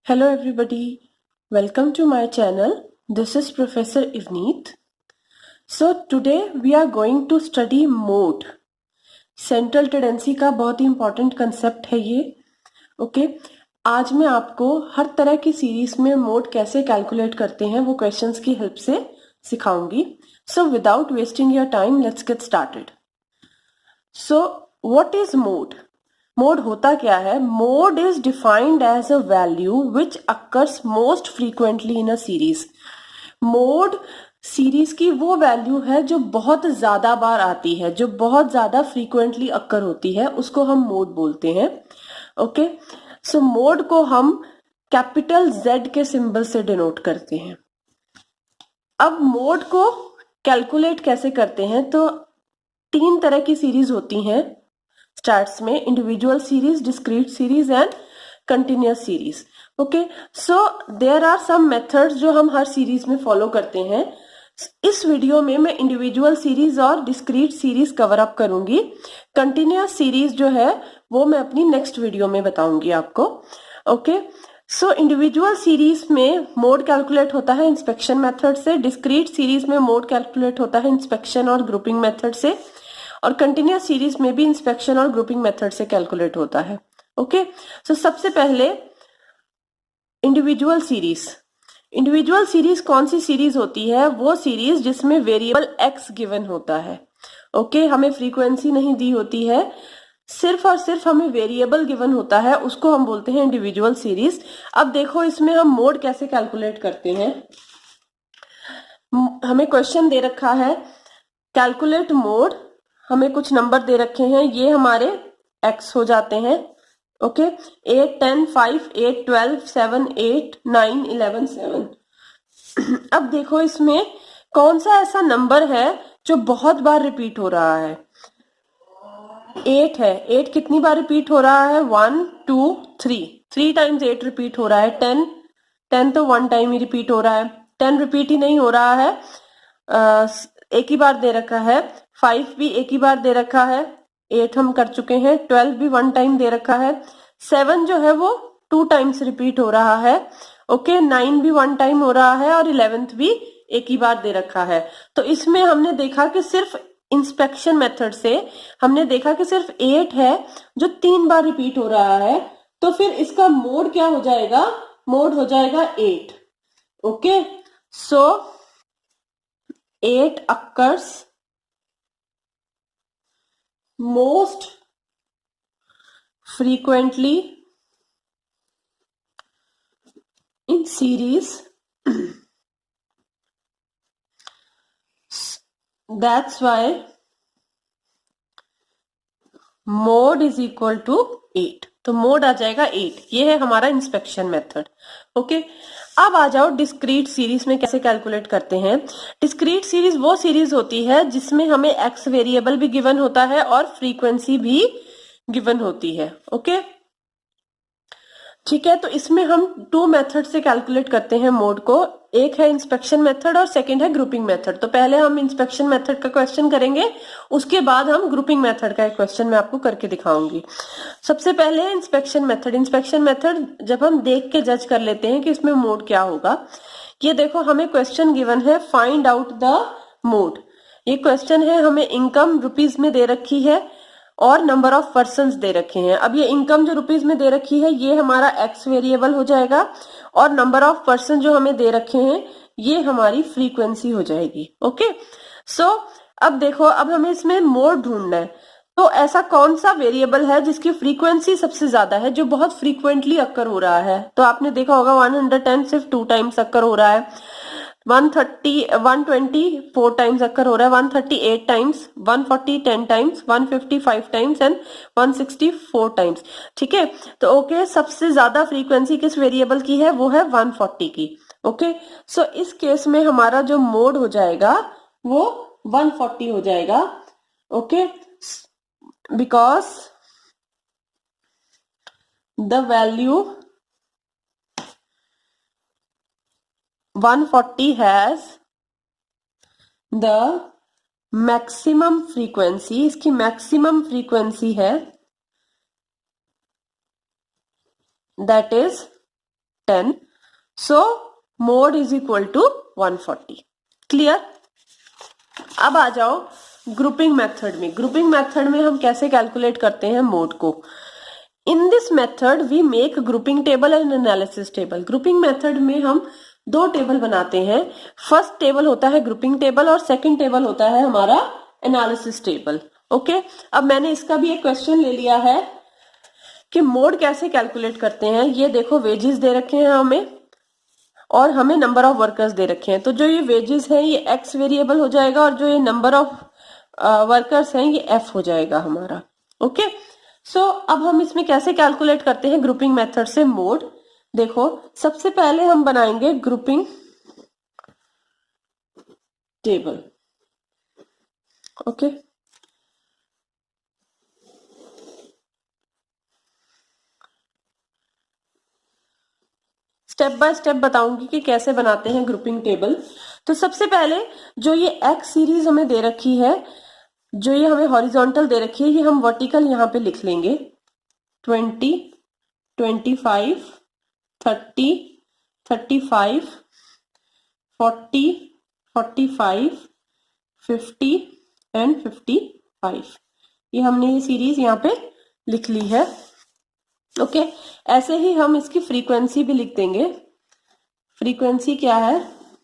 Hello everybody, welcome to my channel. This is Professor Ivneet. So today we are going to study mode. Central tendency का बहुत ही important concept है ये. Okay आज मैं आपको हर तरह की सीरीज में मोड कैसे कैलकुलेट करते हैं वो क्वेश्चंस की हेल्प से सिखाऊंगी. So without wasting your time let's get started. So what is mode? Mode होता क्या है? Mode is defined as a value which occurs most frequently in a series. Mode series की वो वैल्यू है जो बहुत ज्यादा बार आती है, जो बहुत ज्यादा फ्रीक्वेंटली अक्कर होती है, उसको हम मोड बोलते हैं. ओके सो मोड को हम कैपिटल Z के सिंबल से डिनोट करते हैं. अब मोड को कैलकुलेट कैसे करते हैं? तो 3 तरह की सीरीज होती हैं स्टार्ट्स में: individual series, discrete series and continuous series. Okay so there are some methods जो हम हर सीरीज में फॉलो करते हैं. इस वीडियो में मैं इंडिविजुअल सीरीज और डिस्क्रीट सीरीज कवर अप करूंगी. कंटिन्यूअस सीरीज जो है वो मैं अपनी नेक्स्ट वीडियो में बताऊंगी आपको. ओके सो इंडिविजुअल सीरीज में मोड कैलकुलेट होता है इंस्पेक्शन मेथड से, डिस्क्रीट सीरीज में मोड कैलकुलेट होता है इंस्पेक्शन और ग्रुपिंग मेथड से, और कंटिन्यूअस सीरीज में भी इंस्पेक्शन और ग्रुपिंग मेथड से कैलकुलेट होता है. ओके सो सबसे पहले इंडिविजुअल सीरीज. इंडिविजुअल सीरीज कौन सी सीरीज होती है? वो सीरीज जिसमें वेरिएबल x गिवन होता है. ओके हमें फ्रीक्वेंसी नहीं दी होती है, सिर्फ और सिर्फ हमें वेरिएबल गिवन होता है, उसको हम बोलते हैं इंडिविजुअल सीरीज. अब देखो इसमें हम मोड कैसे कैलकुलेट करते हैं. हमें क्वेश्चन दे रखा है कैलकुलेट मोड, हमें कुछ नंबर दे रखे हैं, ये हमारे x हो जाते हैं. ओके 8, 10, 5, 8, 12, 7, 8, 9, 11, 7. अब देखो इसमें कौन सा ऐसा नंबर है जो बहुत बार रिपीट हो रहा है? 8 है. 8 कितनी बार रिपीट हो रहा है? 1, 2, 3 टाइम्स 8 रिपीट हो रहा है. 10 तो 1 टाइम ही रिपीट हो रहा है. 10 रिपीट ही नहीं हो रहा है, एक ही बार दे रखा है. 5 भी एक ही बार दे रखा है. 8 हम कर चुके हैं. 12 भी 1 टाइम दे रखा है. 7 जो है वो 2 टाइम्स रिपीट हो रहा है. ओके 9 भी 1 टाइम हो रहा है, और 11th भी एक ही बार दे रखा है. तो इसमें हमने देखा कि सिर्फ इंस्पेक्शन मेथड से हमने देखा कि सिर्फ 8 है जो 3 बार रिपीट हो रहा है. तो फिर इसका मोड क्या हो जाएगा? मोड हो जाएगा 8. Okay so 8 occurs most frequently in series. That's why mode is equal to 8. तो मोड आ जाएगा 8. ये है हमारा इंस्पेक्शन मेथड. ओके अब आ जाओ डिस्क्रीट सीरीज में कैसे कैलकुलेट करते हैं. डिस्क्रीट सीरीज वो सीरीज होती है जिसमें हमें x वेरिएबल भी गिवन होता है और फ्रीक्वेंसी भी गिवन होती है. ओके ठीक है, तो इसमें हम 2 मेथड से कैलकुलेट करते हैं मोड को. एक है इंस्पेक्शन मेथड और सेकंड है ग्रुपिंग मेथड. तो पहले हम इंस्पेक्शन मेथड का क्वेश्चन करेंगे, उसके बाद हम ग्रुपिंग मेथड का एक क्वेश्चन मैं आपको करके दिखाऊंगी. सबसे पहले इंस्पेक्शन मेथड. इंस्पेक्शन मेथड जब हम देख के जज कर लेते हैं कि इसमें मोड क्या होगा. ये देखो हमें क्वेश्चन गिवन है फाइंड आउट द मोड. ये क्वेश्चन है, हमें इनकम रुपीज में दे रखी है और नंबर ऑफ पर्सन्स दे रखे हैं. अब ये इनकम जो रुपीज में दे रखी है ये हमारा x वेरिएबल हो जाएगा, और नंबर ऑफ पर्सन जो हमें दे रखे हैं ये हमारी फ्रीक्वेंसी हो जाएगी. ओके सो अब देखो, अब हमें इसमें मोड ढूंढना है. तो ऐसा कौन सा वेरिएबल है जिसकी फ्रीक्वेंसी सबसे ज्यादा है, जो बहुत फ्रीक्वेंटली अक्कर हो रहा है? तो आपने देखा होगा 110 सिर्फ 2 टाइम्स अक्कर हो रहा है. 120 4 टाइम्स अक्कर हो रहा है. 138 times, 140 10 times, 150 5 times and 160 4 times. ठीक है, तो ओके सबसे ज्यादा फ्रीक्वेंसी किस वेरिएबल की है? वो है 140 की. ओके सो इस केस में हमारा जो मोड हो जाएगा वो 140 हो जाएगा. Okay because the value 140 has the maximum frequency. इसकी मैक्सिमम फ्रीक्वेंसी है that is 10, so mode is equal to 140। Clear? अब आ जाओ ग्रुपिंग मेथड में। ग्रुपिंग मेथड में हम कैसे कैलकुलेट करते हैं मोड को? In this method we make grouping table and analysis table. Grouping method में हम दो टेबल बनाते हैं। फर्स्ट टेबल होता है ग्रुपिंग टेबल और सेकंड टेबल होता है हमारा एनालिसिस टेबल। ओके, अब मैंने इसका भी एक क्वेश्चन ले लिया है कि मोड कैसे कैलकुलेट करते हैं। ये देखो, वेजेस दे रखे हैं हमें और हमें नंबर ऑफ वर्कर्स दे रखे हैं। तो जो ये वेजेस हैं ये एक्स वेरिएबल हो जाएगा और जो ये नंबर ऑफ वर्कर्स हैं ये एफ हो जाएगा हमारा। ओके, सो अब हम इसमें कैसे कैलकुलेट करते हैं ग्रुपिंग मेथड से मोड? देखो, सबसे पहले हम बनाएंगे grouping table. Okay, step by step बताऊंगी कि कैसे बनाते हैं ग्रुपिंग टेबल। तो सबसे पहले जो ये एक्स सीरीज हमें दे रखी है, जो ये हमें हॉरिजॉन्टल दे रखी है, ये हम वर्टिकल यहाँ पे लिख लेंगे। 20, 25, 30, 35, 40, 45, 50 एंड 55। ये हमने ये सीरीज यहाँ पे लिख ली है। ओके, ऐसे ही हम इसकी फ्रीक्वेंसी भी लिख देंगे। फ्रीक्वेंसी क्या है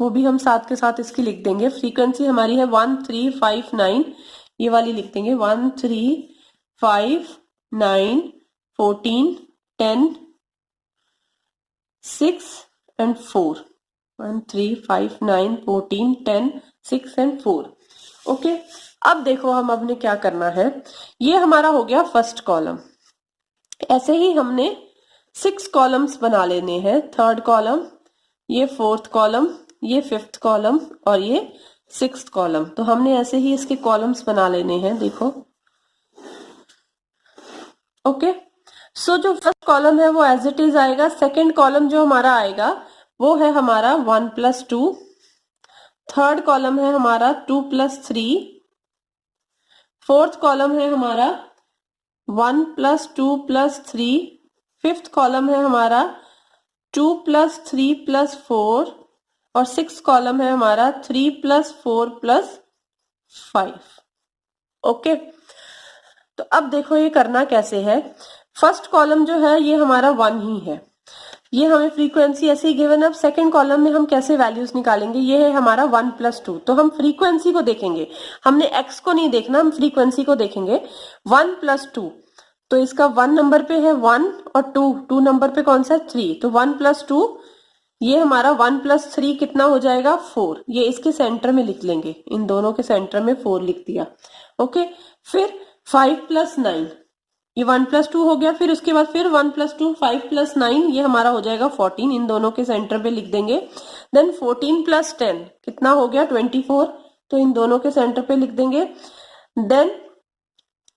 वो भी हम साथ के साथ इसकी लिख देंगे। फ्रीक्वेंसी हमारी है 1359, ये वाली लिख देंगे 1359, 14, 10, 6 एंड 4। 1359, 14, 10, 6 एंड 4। ओके, अब देखो हम अब ने क्या करना है। ये हमारा हो गया फर्स्ट कॉलम। ऐसे ही हमने 6 कॉलम्स बना लेने हैं। थर्ड कॉलम, ये फोर्थ कॉलम, ये फिफ्थ कॉलम और ये सिक्स्थ कॉलम। तो हमने ऐसे ही इसके कॉलम्स बना लेने हैं। देखो, ओके, सो जो फर्स्ट कॉलम है वो एज इट इज आएगा। सेकेंड कॉलम जो हमारा आएगा वो है हमारा 1 + 2। थर्ड कॉलम है हमारा 2 + 3। फोर्थ कॉलम है हमारा 1 + 2 + 3। फिफ्थ कॉलम है हमारा 2 + 3 + 4 और सिक्स कॉलम है हमारा 3 + 4 + 5। ओके, तो अब देखो ये करना कैसे है। फर्स्ट कॉलम जो है ये हमारा 1 ही है, ये हमें फ्रीक्वेंसी ऐसे ही गिवन। अब सेकंड कॉलम में हम कैसे वैल्यूज निकालेंगे? ये है हमारा 1 + 2, तो हम फ्रीक्वेंसी को देखेंगे, हमने एक्स को नहीं देखना, हम फ्रीक्वेंसी को देखेंगे। 1 + 2, तो इसका 1 नंबर पे है 1 और 2 नंबर पे कौन सा है 3, तो 1 + 2, ये हमारा 1 + 3 कितना हो जाएगा 4। ये इसके सेंटर में लिख लेंगे, इन दोनों के सेंटर में 4 लिख दिया। ओके, फिर 5 + 9, ये 1 + 2 हो गया। फिर उसके बाद फिर 1 + 2, 5 + 9, ये हमारा हो जाएगा 14, इन दोनों के सेंटर पे लिख देंगे। देन 14 + 10 कितना हो गया 24, तो इन दोनों के सेंटर पे लिख देंगे। देन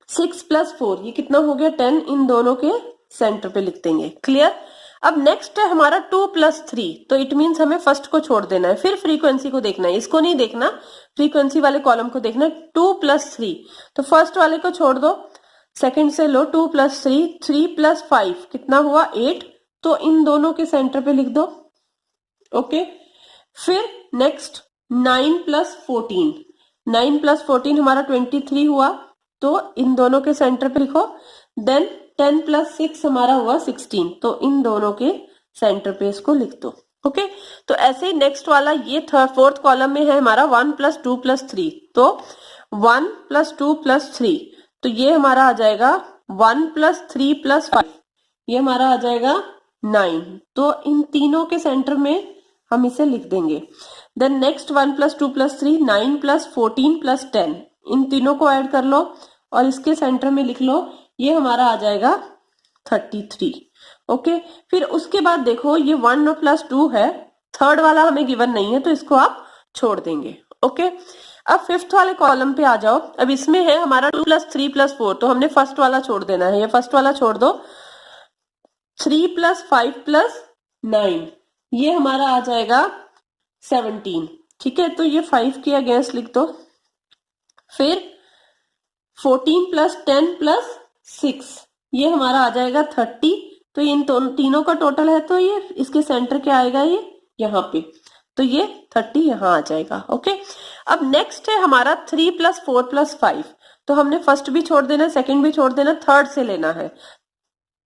6 + 4, ये कितना हो गया 10, इन दोनों के सेंटर पे लिख देंगे। क्लियर? अब नेक्स्ट है हमारा 2 + 3, तो इट मीन्स हमें फर्स्ट को छोड़ देना है, फिर फ्रीक्वेंसी को देखना है, इसको नहीं देखना, फ्रीक्वेंसी वाले कॉलम को देखना है। 2 + 3, तो फर्स्ट वाले को छोड़ दो, सेकंड से लो। 2 + 3, 3 + 5 कितना हुआ 8, तो इन दोनों के सेंटर पे लिख दो। ओके, फिर नेक्स्ट 9 + 14, 9 + 14 हमारा 23 हुआ, तो इन दोनों के सेंटर पे लिखो। देन 10 + 6 हमारा हुआ 16, तो इन दोनों के सेंटर पे इसको लिख दो। ओके, तो ऐसे ही नेक्स्ट वाला ये फोर्थ कॉलम में है हमारा 1 + 2 + 3, तो 1 + 2 + 3, तो ये हमारा आ जाएगा 1 + 3 + 5, ये हमारा आ जाएगा 9, तो इन तीनों के सेंटर में हम इसे लिख देंगे। देन नेक्स्ट 1 + 2 + 3, 9 + 14 + 10, इन तीनों को ऐड कर लो और इसके सेंटर में लिख लो, ये हमारा आ जाएगा 33। ओके, फिर उसके बाद देखो ये 1 + 2 है, थर्ड वाला हमें गिवन नहीं है तो इसको आप छोड़ देंगे। ओके, अब फिफ्थ वाले कॉलम पे आ जाओ। अब इसमें है हमारा 2 + 3 + 4, तो हमने फर्स्ट वाला छोड़ देना है, ये फर्स्ट वाला छोड़ दो। 3 + 5 + 9, ये हमारा आ जाएगा 17। ठीक है, तो ये 5 के अगेंस्ट लिख दो। फिर 14 + 10 + 6, ये हमारा आ जाएगा 30, तो इन तीनों का टोटल है, तो ये इसके सेंटर क्या आएगा, ये यहाँ पे, तो ये 30 यहाँ आ जाएगा। ओके, अब नेक्स्ट है हमारा 3 + 4 + 5। तो हमने फर्स्ट भी छोड़ देना, सेकंड भी छोड़ देना, थर्ड से लेना है।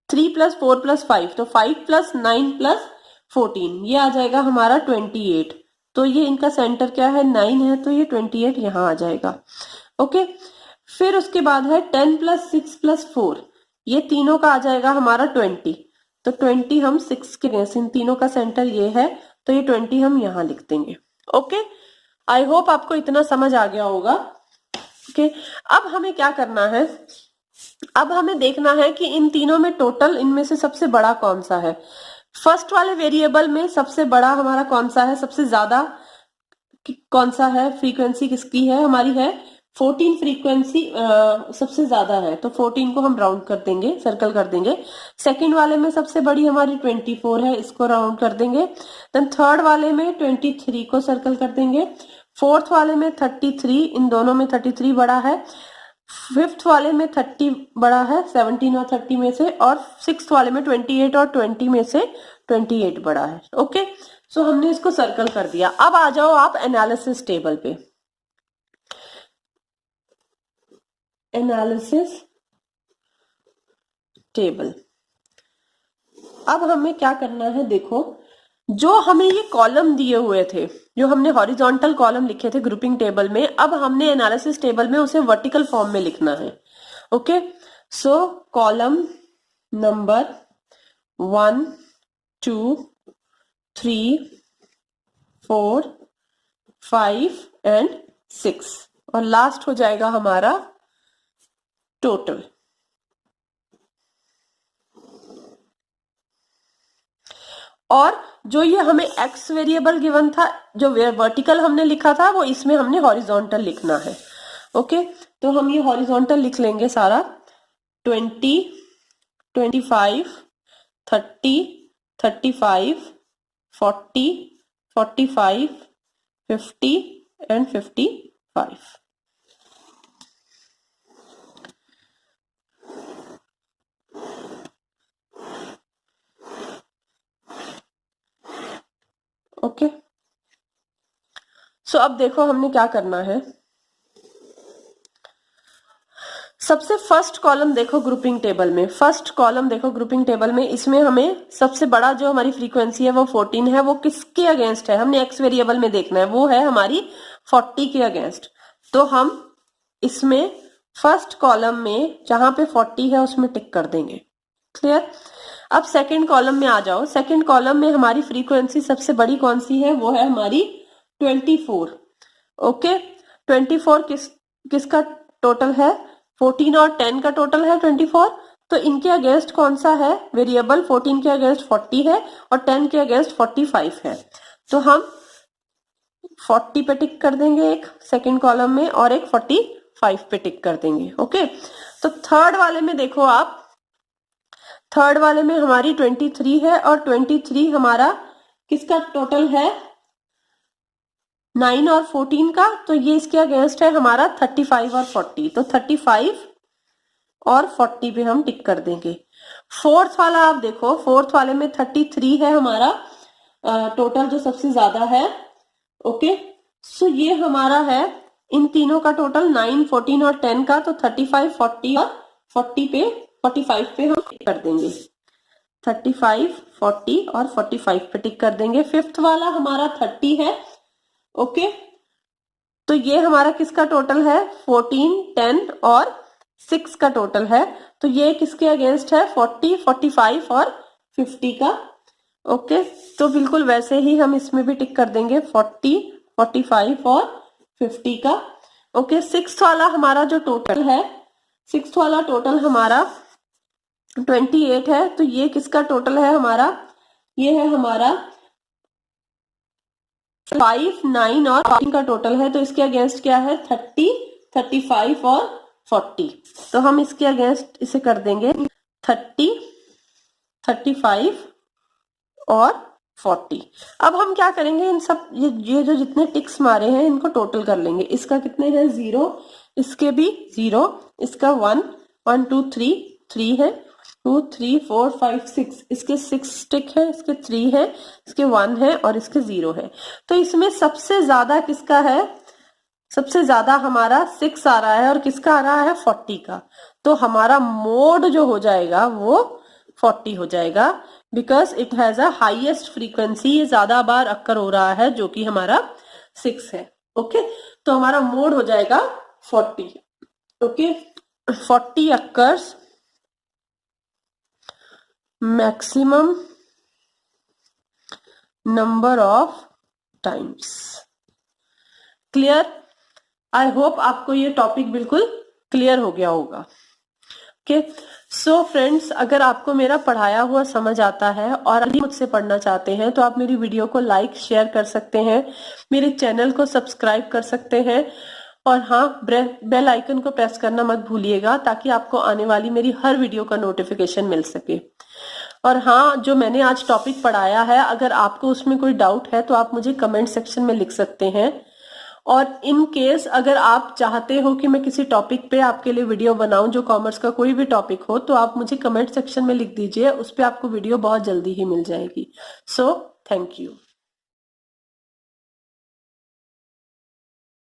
3 + 4 + 5, तो 5 + 9 + 14, ये आ जाएगा हमारा 28। तो ये इनका सेंटर क्या है, 9 है, तो ये 28 यहाँ आ जाएगा। ओके, फिर उसके बाद है 10 + 6 + 4, ये तीनों का आ जाएगा हमारा 20। तो 20 हम 6 के गैस, इन तीनों का सेंटर ये है, तो ये 20 हम यहाँ लिख देंगे। ओके, आई होप आपको इतना समझ आ गया होगा। ओके, अब हमें क्या करना है, अब हमें देखना है कि इन तीनों में टोटल इनमें से सबसे बड़ा कौन सा है। फर्स्ट वाले वेरिएबल में सबसे बड़ा हमारा कौन सा है, सबसे ज्यादा कौन सा है, फ्रीक्वेंसी किसकी है, हमारी है 14 फ्रीक्वेंसी सबसे ज्यादा है, तो 14 को हम राउंड कर देंगे, सर्कल कर देंगे। सेकंड वाले में सबसे बड़ी हमारी 24 है, इसको राउंड कर देंगे। देन थर्ड वाले में 23 को सर्कल कर देंगे। फोर्थ वाले में 33, इन दोनों में 33 बड़ा है। फिफ्थ वाले में 30 बड़ा है, 17 और 30 में से, और सिक्स्थ वाले में 28 और 20 में से 28 बड़ा है। ओके, सो हमने इसको सर्कल कर दिया। अब आ जाओ आप एनालिसिस टेबल पे। एनालिसिस टेबल, अब हमें क्या करना है, देखो जो हमें ये कॉलम दिए हुए थे, जो हमने हॉरिजॉन्टल कॉलम लिखे थे ग्रुपिंग टेबल में, अब हमने एनालिसिस टेबल में उसे वर्टिकल फॉर्म में लिखना है। Okay, so column number 1 2 3 4 5 and 6, और लास्ट हो जाएगा हमारा टोटल। और जो ये हमें एक्स वेरिएबल गिवन था, जो वर्टिकल हमने लिखा था, वो इसमें हमने हॉरिजॉन्टल लिखना है। ओके, तो हम ये हॉरिजॉन्टल लिख लेंगे सारा, 20 25 30 35 40 45 50 एंड 55। ओके, सो अब देखो हमने क्या करना है। सबसे फर्स्ट कॉलम देखो ग्रुपिंग टेबल में, फर्स्ट कॉलम देखो ग्रुपिंग टेबल में, इसमें हमें सबसे बड़ा जो हमारी फ्रीक्वेंसी है वो 14 है, वो किसके अगेंस्ट है, हमने एक्स वेरिएबल में देखना है, वो है हमारी 40 के अगेंस्ट। तो हम इसमें फर्स्ट कॉलम में जहां पे 40 है उसमें टिक कर देंगे। क्लियर। अब सेकंड कॉलम में आ जाओ। सेकंड कॉलम में हमारी फ्रीक्वेंसी सबसे बड़ी कौन सी है, वो है हमारी 24। ओके, 24 किसका टोटल है, 14 और 10 का टोटल है 24। तो इनके अगेंस्ट कौन सा है वेरिएबल, 14 के अगेंस्ट 40 है और 10 के अगेंस्ट 45 है। तो हम 40 पे टिक कर देंगे एक सेकंड कॉलम में, और एक 45 पे टिक कर देंगे। ओके, तो थर्ड वाले में देखो आप, थर्ड वाले में हमारी 23 है, और 23 हमारा किसका टोटल है, 9 और 14 का, तो ये इसके अगेंस्ट है हमारा 35 और 40। तो 35 और 40 पे हम टिक कर देंगे। फोर्थ वाला आप देखो, फोर्थ वाले में 33 है हमारा टोटल जो सबसे ज्यादा है। ओके, सो ये हमारा है इन तीनों का टोटल 9 14 और 10 का, तो 35 40 और 40 पे 45 पे हम टिक कर देंगे। 35 40 और 45 पे टिक कर देंगे। फिफ्थ वाला हमारा 30 है। ओके, तो ये हमारा किसका टोटल है, 14 10 और 6 का टोटल है। तो ये किसके अगेंस्ट है, 40 45 और 50 का। ओके, तो बिल्कुल वैसे ही हम इसमें भी टिक कर देंगे 40 45 और 50 का। ओके, सिक्स्थ वाला हमारा जो टोटल है, सिक्स्थ वाला टोटल हमारा 28 है। तो ये किसका टोटल है हमारा, ये है हमारा 5 9 और 14 का टोटल है। तो इसके अगेंस्ट क्या है, 30 35 और 40। तो हम इसके अगेंस्ट इसे कर देंगे 30 35 और 40। अब हम क्या करेंगे, इन सब ये जो जितने टिक्स मारे हैं इनको टोटल कर लेंगे। इसका कितने हैं, 0, इसके भी 0, इसका 1 1 2 3 3 है, 2 3 4 5 6, इसके 6 टिक है, इसके 3 है, इसके 1 है और इसके 0 है। तो इसमें सबसे ज्यादा किसका है? सबसे ज्यादा हमारा 6 आ रहा है और किसका आ रहा है? 40 का। तो हमारा मोड जो हो जाएगा वो 40 हो जाएगा, because it has a highest frequency, ये ज्यादा बार अक्कर हो रहा है, जो कि हमारा 6 है। ओके, तो हमारा मोड हो जाएगा 40। Okay, 40 occurs maximum number of times. Clear? I hope आपको ये टॉपिक बिल्कुल क्लियर हो गया होगा। ओके, सो फ्रेंड्स, अगर आपको मेरा पढ़ाया हुआ समझ आता है और अभी मुझसे पढ़ना चाहते हैं तो आप मेरी वीडियो को लाइक शेयर कर सकते हैं, मेरे चैनल को सब्सक्राइब कर सकते हैं, और हाँ, बेल आइकन को प्रेस करना मत भूलिएगा, ताकि आपको आने वाली मेरी हर वीडियो का नोटिफिकेशन मिल सके। और हाँ, जो मैंने आज टॉपिक पढ़ाया है, अगर आपको उसमें कोई डाउट है तो आप मुझे कमेंट सेक्शन में लिख सकते हैं। और इन केस अगर आप चाहते हो कि मैं किसी टॉपिक पे आपके लिए वीडियो बनाऊं, जो कॉमर्स का कोई भी टॉपिक हो, तो आप मुझे कमेंट सेक्शन में लिख दीजिए, उस पे आपको वीडियो बहुत जल्दी ही मिल जाएगी। So thank you.